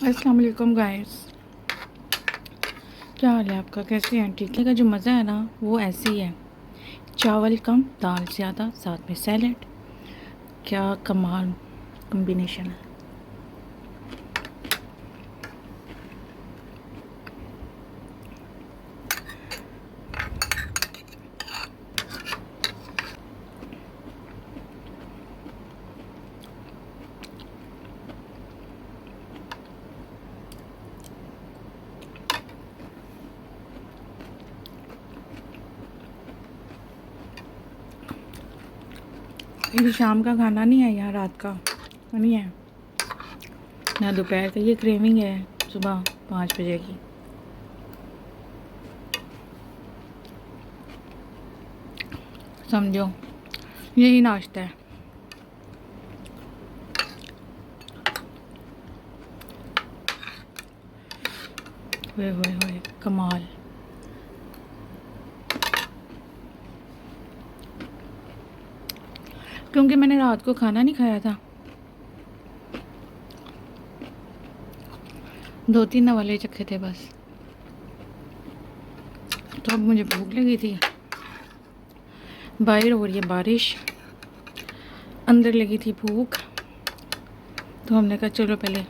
अस्सलाम वालेकुम गाइस। क्या हाल है आपका? कैसे हैं? ठीक है। का जो मज़ा है ना वो ऐसे ही है। चावल कम दाल ज़्यादा साथ में सैलेड। क्या कमाल कॉम्बिनेशन है। ये शाम का खाना नहीं है, यहाँ रात का नहीं है ना दोपहर का। ये क्रेविंग है सुबह 5 बजे की। समझो यही नाश्ता है। होए कमाल। क्योंकि मैंने रात को खाना नहीं खाया था, 2-3 वाले चखे थे बस। तो अब मुझे भूख लगी थी। बाहर हो रही है बारिश, अंदर लगी थी भूख, तो हमने कहा चलो पहले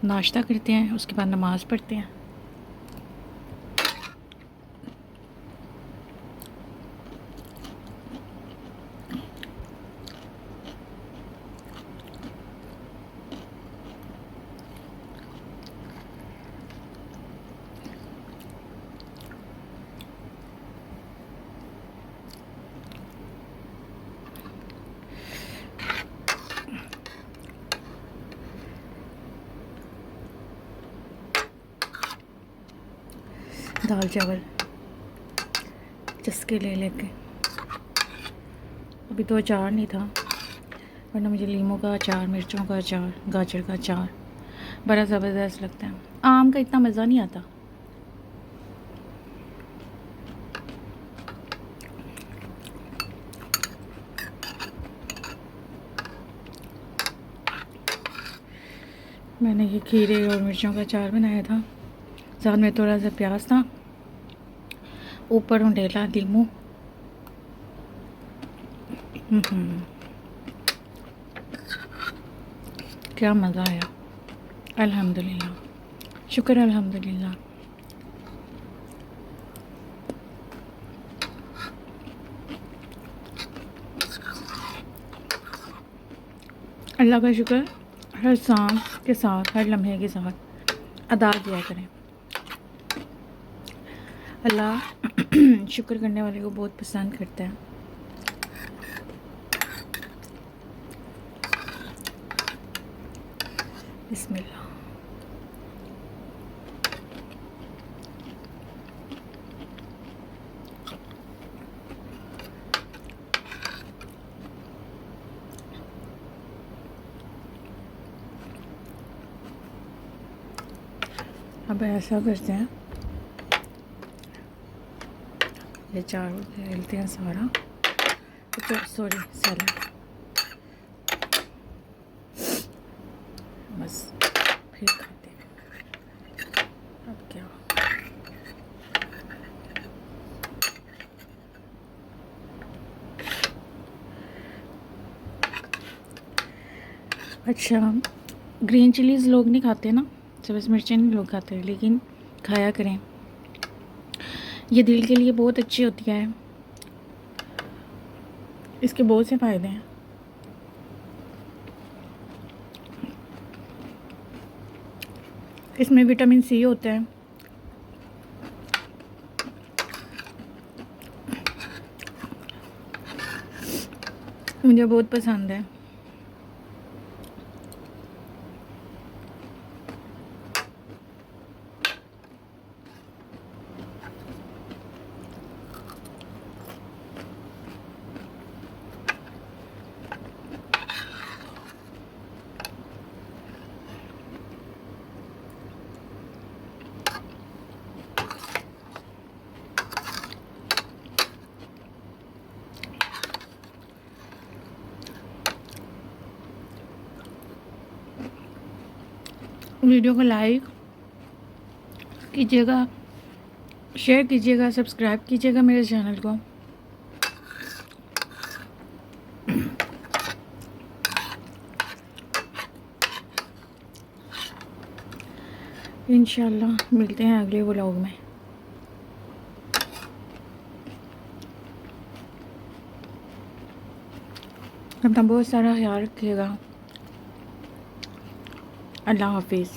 नाश्ता करते हैं, उसके बाद नमाज़ पढ़ते हैं। दाल चावल चस्के ले लेके। अभी तो अचार नहीं था, वरना मुझे लीमू का अचार, मिर्चों का अचार, गाजर का अचार बड़ा ज़बरदस्त लगता है। आम का इतना मज़ा नहीं आता। मैंने ये खीरे और मिर्चों का अचार बनाया था, साथ में थोड़ा सा प्याज था, ऊपर उंडेला लीमू। क्या मज़ा आया। अल्हम्दुलिल्लाह, शुक्र अल्हम्दुलिल्लाह। अल्लाह का शुक्र हर सांस के साथ, हर लम्हे के साथ अदा किया करें। अल्लाह शुक्र करने वाले को बहुत पसंद करता है। बिस्मिल्लाह। अब ऐसा करते हैं, ये चारों डालते हैं सारा। तो सॉरी सैलड, बस फिर खाते हैं। अब क्या, अच्छा ग्रीन चिलीज़ लोग नहीं खाते ना, सब्ज़ मिर्चें नहीं लोग खाते, लेकिन खाया करें। ये दिल के लिए बहुत अच्छी होती है, इसके बहुत से फ़ायदे हैं। इसमें विटामिन सी होता है, मुझे बहुत पसंद है। वीडियो को लाइक कीजिएगा, शेयर कीजिएगा, सब्सक्राइब कीजिएगा मेरे चैनल को। इंशाल्लाह मिलते हैं अगले व्लॉग में। अपना बहुत सारा ख्याल रखिएगा। अल्लाह हाफिज़।